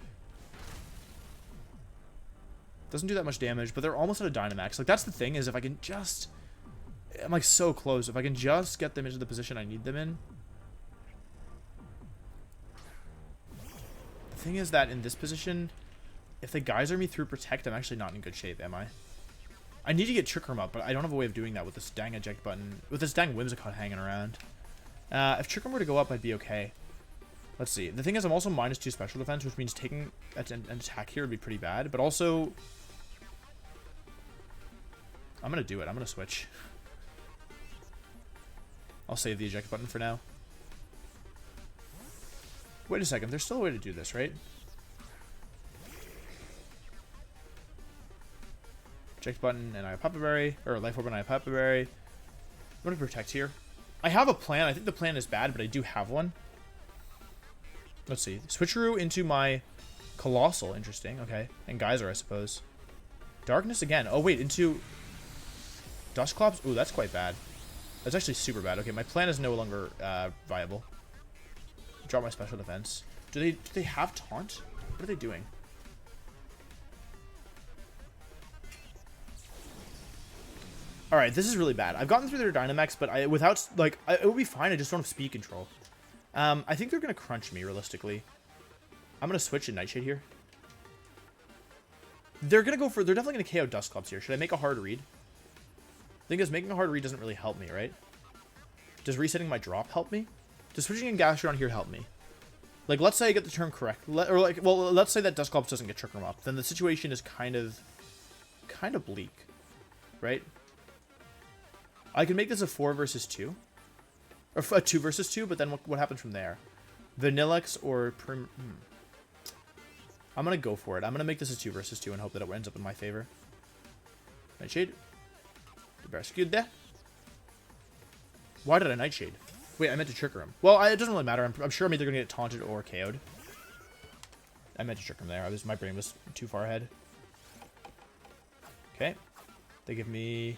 Doesn't do that much damage, but they're almost at a Dynamax. Like, that's the thing, is if I can just... I'm, like, so close. If I can just get them into the position I need them in. The thing is that in this position, if they Geyser me through Protect, I'm actually not in good shape, am I? I need to get Trick Room up, but I don't have a way of doing that with this dang eject button. With this dang Whimsicott hanging around. If Trick Room were to go up, I'd be okay. Let's see. The thing is, I'm also -2 special defense, which means taking an attack here would be pretty bad. But also, I'm going to do it. I'm going to switch. I'll save the eject button for now. Wait a second. There's still a way to do this, right? Eject button and I have Papa Berry. Or Life Orb and I have Papa Berry. I'm going to protect here. I have a plan. I think the plan is bad, but I do have one. Let's see. Switcheroo into my Colossal. Interesting. Okay. And Geyser, I suppose. Darkness again. Oh, wait. Into Dusclops? Ooh, that's quite bad. That's actually super bad. Okay, my plan is no longer viable. Drop my special defense. Do they have Taunt? What are they doing? Alright, this is really bad. I've gotten through their Dynamax, but it would be fine. I just don't have speed control. I think they're going to crunch me, realistically. I'm going to switch in Nightshade here. They're definitely going to KO Dusclops here. Should I make a hard read? The thing is, making a hard read doesn't really help me, right? Does resetting my drop help me? Does switching in Gastrodon here help me? Like, let's say I get the turn correct. Let's say that Dusclops doesn't get Trick Room up. Then the situation is kind of bleak, right? I can make this a 4 versus 2. Or a 2 versus 2, but then what happens from there? Vanillix or I'm going to go for it. I'm going to make this a 2 versus 2 and hope that it ends up in my favor. Nightshade. Barraskewda. Why did I Nightshade? Wait, I meant to Trigger him. Well, it doesn't really matter. I'm sure I'm either going to get taunted or KO'd. I meant to trick him there. My brain was too far ahead. Okay. They give me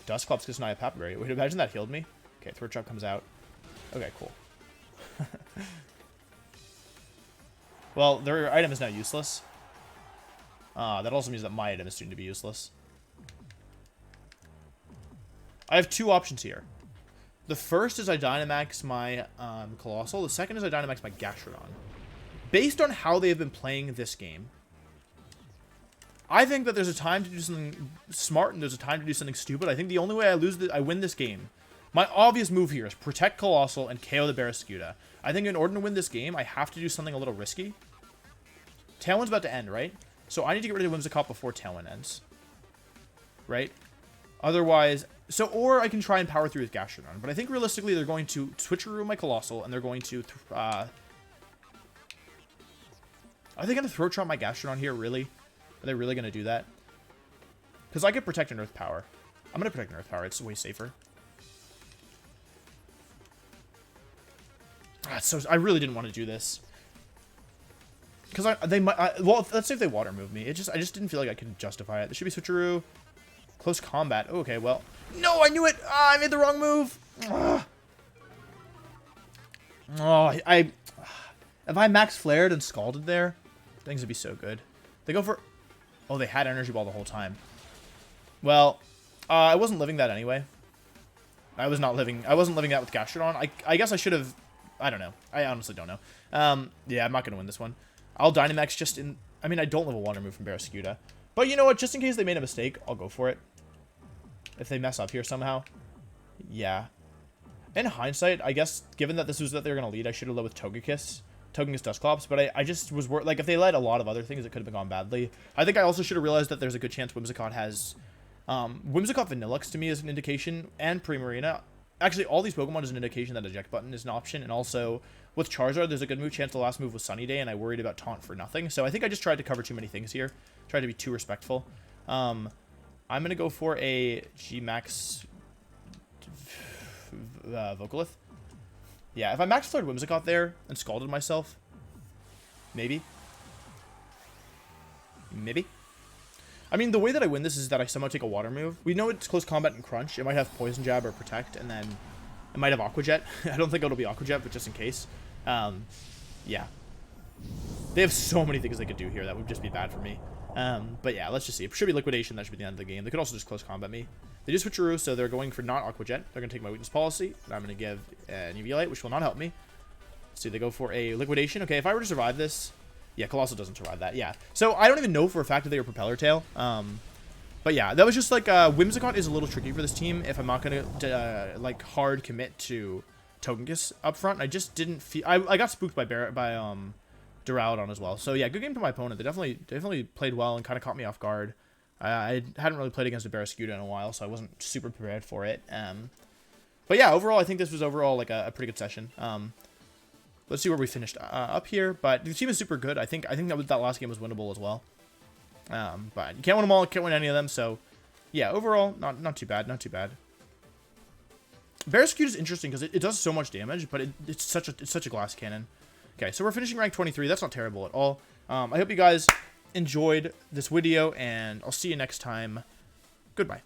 Dusclops because I have Papa Berry. Wait, imagine that healed me. Okay, Throat Chop comes out. Okay, cool. Well, their item is now useless. That also means that my item is soon to be useless. I have 2 options here. The first is I Dynamax my Colossal. The second is I Dynamax my Gastrodon. Based on how they have been playing this game, I think that there's a time to do something smart and there's a time to do something stupid. I think the only way I win this game, my obvious move here is protect Colossal and KO the Barraskewda. I think in order to win this game, I have to do something a little risky. Tailwind's about to end, right? So I need to get rid of Whimsicott before Tailwind ends. Right? Otherwise... or I can try and power through with Gastrodon. But I think realistically they're going to Switcheroo my Colossal and they're going to... are they going to Throat Chomp my Gastrodon here, really? Are they really going to do that? Because I could protect an Earth Power. I'm going to protect Earth Power. It's way safer. So I really didn't want to do this. Because they might... well, let's say if they water move me. I just didn't feel like I could justify it. There should be switcheroo. Close combat. Oh, okay, well. No, I knew it! I made the wrong move! Ugh. Oh, if I max flared and scalded there, things would be so good. They go for... Oh, they had energy ball the whole time. Well, I wasn't living that anyway. I wasn't living that with Gastrodon. I guess I should have... I don't know. I honestly don't know. Yeah, I'm not going to win this one. I'll Dynamax just in... I mean, I don't live a water move from Barraskewda. But you know what? Just in case they made a mistake, I'll go for it. If they mess up here somehow. Yeah. In hindsight, I guess, given that this was that they were going to lead, I should have led with Togekiss. Togekiss Dusclops. But I just was... Like, if they led a lot of other things, it could have gone badly. I think I also should have realized that there's a good chance Whimsicott has... Whimsicott Vanillux to me is an indication. And Primarina. Actually, all these Pokemon is an indication that eject button is an option. And also... With Charizard, there's a good move chance the last move was Sunny Day, and I worried about Taunt for nothing. So I think I just tried to cover too many things here. Tried to be too respectful. I'm going to go for a G-Max Vocalith. Yeah, if I max flared Whimsicott there and scalded myself, maybe. Maybe. I mean, the way that I win this is that I somehow take a water move. We know it's close combat and crunch. It might have Poison Jab or Protect, and then it might have Aqua Jet. I don't think it'll be Aqua Jet, but just in case. Yeah. They have so many things they could do here that would just be bad for me. But yeah, let's just see. It should be Liquidation. That should be the end of the game. They could also just close combat me. They do switcheroo, so they're going for not Aqua Jet. They're going to take my weakness policy, and I'm going to give an Eviolite, which will not help me. Let's see, they go for a Liquidation. Okay, if I were to survive this... Yeah, Colossal doesn't survive that. Yeah. So I don't even know for a fact that they were Propeller Tail. But yeah, that was just like... Whimsicott is a little tricky for this team if I'm not going to, like, hard commit to Togekiss up front. I just didn't feel... I got spooked by Duraludon as well. So yeah, good game to my opponent. They definitely played well and kind of caught me off guard. I hadn't really played against a Barraskewda in a while, so I wasn't super prepared for it. But yeah, overall, I think this was overall like a pretty good session. Let's see where we finished up here. But the team is super good. I think that last game was winnable as well. But you can't win them all. Can't win any of them. So yeah, overall, not too bad. Not too bad. Barraskewda is interesting because it does so much damage, but it's such a glass cannon. Okay, so we're finishing rank 23. That's not terrible at all. I hope you guys enjoyed this video, and I'll see you next time. Goodbye.